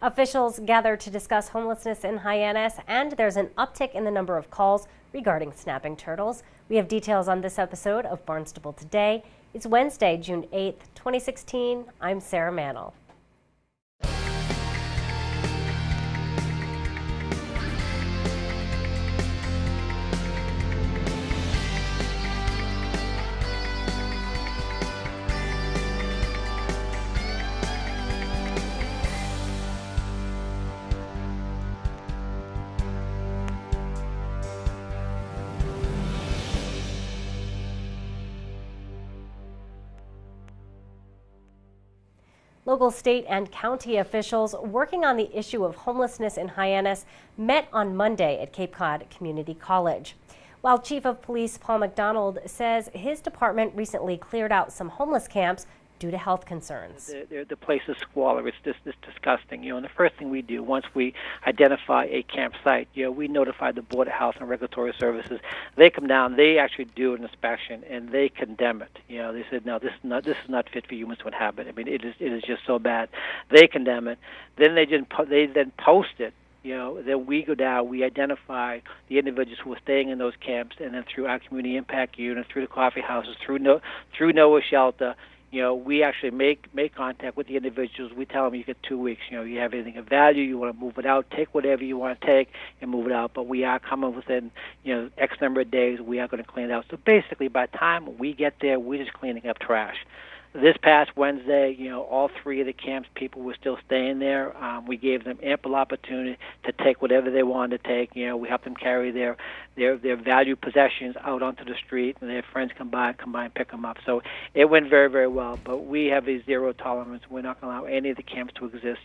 Officials gather to discuss homelessness in Hyannis, and there's an uptick in the number of calls regarding snapping turtles. We have details on this episode of Barnstable Today. It's Wednesday, June 8th, 2016. I'm Sarah Mannel. Local, state, and county officials working on the issue of homelessness in Hyannis met on Monday at Cape Cod Community College. While Chief of Police Paul McDonald says his department recently cleared out some homeless camps due to health concerns. The place is squalor. It's just disgusting. And the first thing we do once we identify a campsite, we notify the Board of Health and Regulatory Services. They come down. They actually do an inspection and they condemn it. They said, no, this is not fit for humans to inhabit. I mean, it is just so bad. They condemn it. Then they then post it. Then we go down, we identify the individuals who are staying in those camps, and then through our community impact unit, through the coffee houses, through NOAA Shelter. We actually make contact with the individuals. We tell them you get 2 weeks. You have anything of value, you want to move it out, take whatever you want to take and move it out. But we are coming within, X number of days. We are going to clean it out. So basically, by the time we get there, we're just cleaning up trash. This past Wednesday, all 3 of the camps, people were still staying there. We gave them ample opportunity to take whatever they wanted to take. We helped them carry their valued possessions out onto the street, and their friends come by and pick them up. So it went very, very well. But we have a zero tolerance. We're not going to allow any of the camps to exist.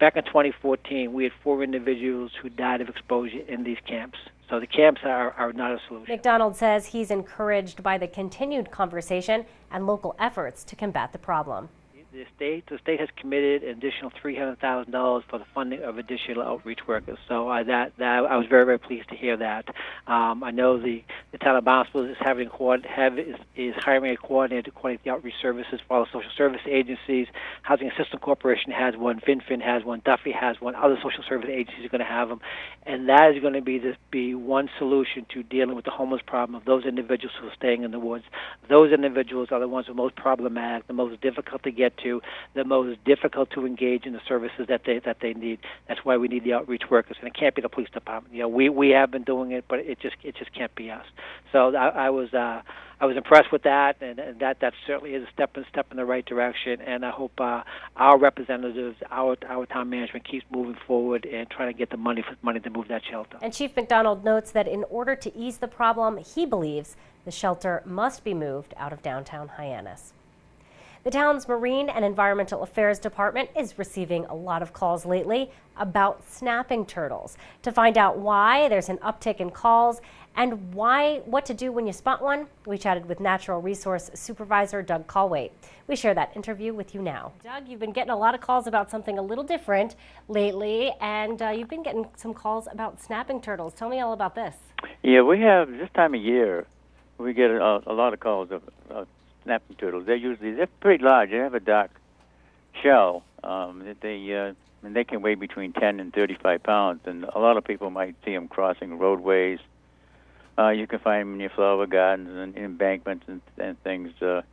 Back in 2014, we had 4 individuals who died of exposure in these camps. So the camps are not a solution. McDonald says he's encouraged by the continued conversation and local efforts to combat the problem. The state has committed an additional $300,000 for the funding of additional outreach workers. So I was very, very pleased to hear that. I know the town of Barnstable is hiring a coordinator to coordinate the outreach services for all the social service agencies. Housing Assistance Corporation has one, FinFin has one, Duffy has one, other social service agencies are going to have them. And that is going to be one solution to dealing with the homeless problem of those individuals who are staying in the woods. Those individuals are the ones who are most problematic, the most difficult to get to, the most difficult to engage in the services that they need. That's why we need the outreach workers, and it can't be the police department. We have been doing it, but it just can't be us. So I was impressed with that, and that certainly is a step in the right direction. And I hope our representatives, our town management keeps moving forward and trying to get the money to move that shelter. And Chief McDonald notes that in order to ease the problem, he believes the shelter must be moved out of downtown Hyannis. The town's Marine and Environmental Affairs Department is receiving a lot of calls lately about snapping turtles. To find out why there's an uptick in calls and what to do when you spot one, we chatted with Natural Resource Supervisor Doug Colwait. We share that interview with you now. Doug, you've been getting a lot of calls about something a little different lately, and you've been getting some calls about snapping turtles. Tell me all about this. Yeah, we have this time of year, we get a lot of calls of snapping turtles. They're pretty large. They have a dark shell. They can weigh between 10 and 35 pounds, and a lot of people might see them crossing roadways. You can find them in your flower gardens and embankments and things. But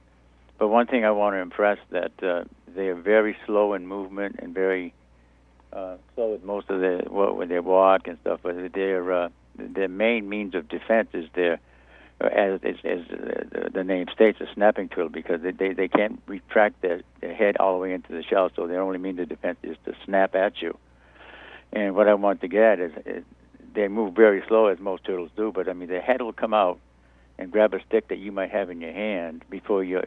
one thing I want to impress that they are very slow in movement and very slow with most of when they walk and stuff. But their main means of defense is as the name states, a snapping turtle, because they can't retract their head all the way into the shell, so their only means of defense is to snap at you. And what I want to get is they move very slow, as most turtles do, but I mean, their head will come out and grab a stick that you might have in your hand before your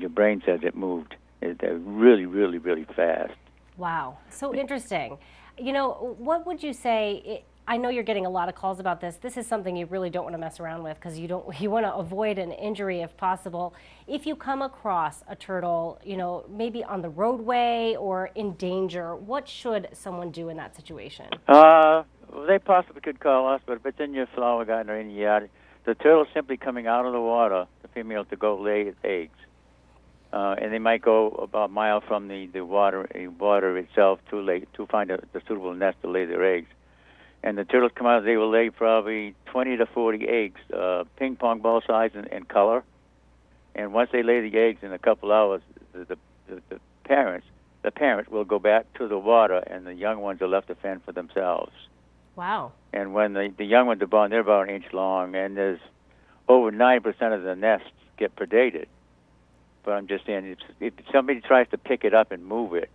brain says it moved. They're really, really, really fast. Wow, so interesting. What would you say? I know you're getting a lot of calls about this. This is something you really don't want to mess around with because you want to avoid an injury if possible. If you come across a turtle, maybe on the roadway or in danger, what should someone do in that situation? They possibly could call us, but if it's in your flower garden or in your yard, the turtle's simply coming out of the water, the female, to go lay its eggs. and they might go about a mile from the water itself to find the suitable nest to lay their eggs. And the turtles come out, they will lay probably 20 to 40 eggs, ping pong ball size and color. And once they lay the eggs in a couple hours, the parents will go back to the water, and the young ones are left to fend for themselves. Wow. And when the young ones are born, they're about an inch long, and there's over 90% of the nests get predated. But I'm just saying, if somebody tries to pick it up and move it,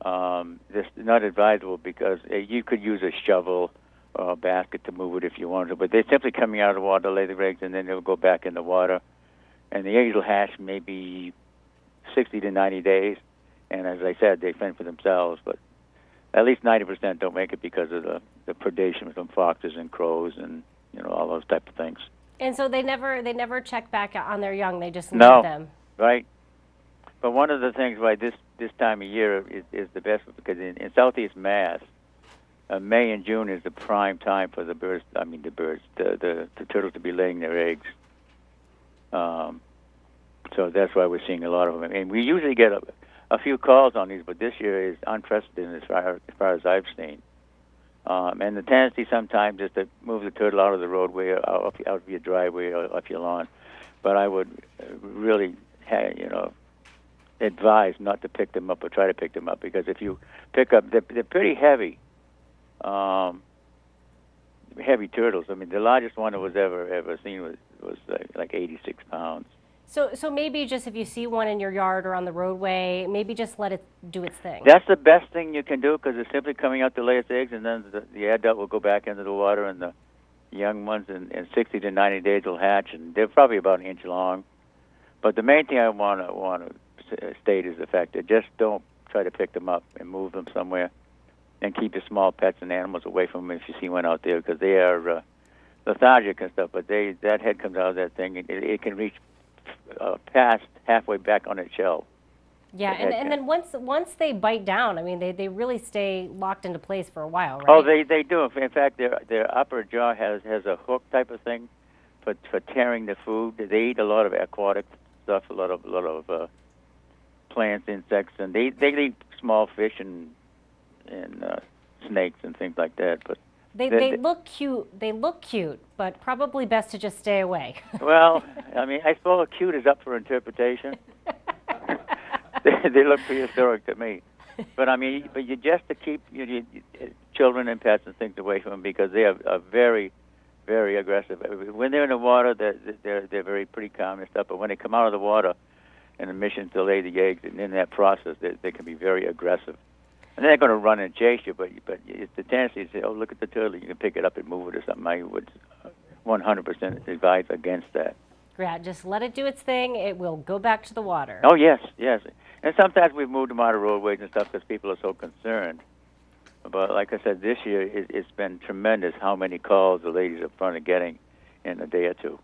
it's not advisable, because you could use a shovel or a basket to move it if you wanted to. But they're simply coming out of the water to lay the eggs, and then they'll go back in the water. And the eggs will hatch maybe 60 to 90 days. And as I said, they fend for themselves. But at least 90% don't make it because of the predation from foxes and crows and all those type of things. And so they never check back on their young. They just leave them. Right. But one of the things why this time of year is the best, because in southeast Mass, May and June is the prime time for the turtles to be laying their eggs. So that's why we're seeing a lot of them. And we usually get a few calls on these, but this year is unprecedented as far as I've seen. And the tendency sometimes is to move the turtle out of the roadway, or out of your driveway, or off your lawn. But I would really, advise not to pick them up or try to pick them up, because if you pick up, they're pretty heavy. Heavy turtles. I mean, the largest one that was ever seen was like 86 pounds. So maybe just if you see one in your yard or on the roadway, maybe just let it do its thing. That's the best thing you can do, because it's simply coming out to lay its eggs, and then the adult will go back into the water, and the young ones in 60 to 90 days will hatch, and they're probably about an inch long. But the main thing I want to state is the fact that just don't try to pick them up and move them somewhere, and keep the small pets and animals away from them if you see one out there, because they are lethargic and stuff. But that head comes out of that thing, and it can reach past halfway back on its shell. Yeah, and then once they bite down, I mean, they really stay locked into place for a while, right? Oh, they do. In fact, their upper jaw has a hook type of thing for tearing the food. They eat a lot of aquatic stuff, a lot of plants, insects, and they eat small fish and snakes and things like that. But they look cute. They look cute, but probably best to just stay away. Well, I mean, I suppose cute is up for interpretation. They look prehistoric to me. But I mean, you just to keep your children and pets and things away from them, because they are very, very aggressive. When they're in the water, they're very pretty calm and stuff. But when they come out of the water, and the mission to lay the eggs, and in that process, they can be very aggressive. And they're going to run and chase you, but it's the tendency to say, "Oh, look at the turtle! You can pick it up and move it or something." I would 100% advise against that. Yeah, just let it do its thing. It will go back to the water. Oh yes. And sometimes we've moved them out of roadways and stuff because people are so concerned. But like I said, this year it's been tremendous how many calls the ladies up front are getting in a day or two.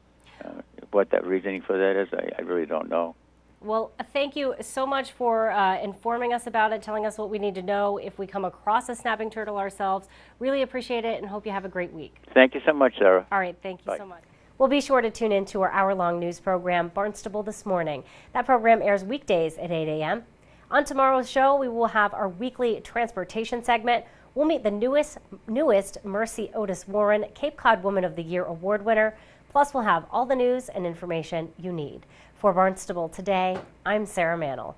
What that reasoning for that is, I really don't know. Well, thank you so much for informing us about it, telling us what we need to know if we come across a snapping turtle ourselves. Really appreciate it, and hope you have a great week. Thank you so much, Sarah. All right, thank you Bye. so much. Well, be sure to tune in to our hour-long news program, Barnstable This Morning. That program airs weekdays at 8 a.m. On tomorrow's show, we will have our weekly transportation segment. We'll meet the newest Mercy Otis Warren Cape Cod Woman of the Year award winner. Plus, we'll have all the news and information you need. For Barnstable Today, I'm Sarah Mantle.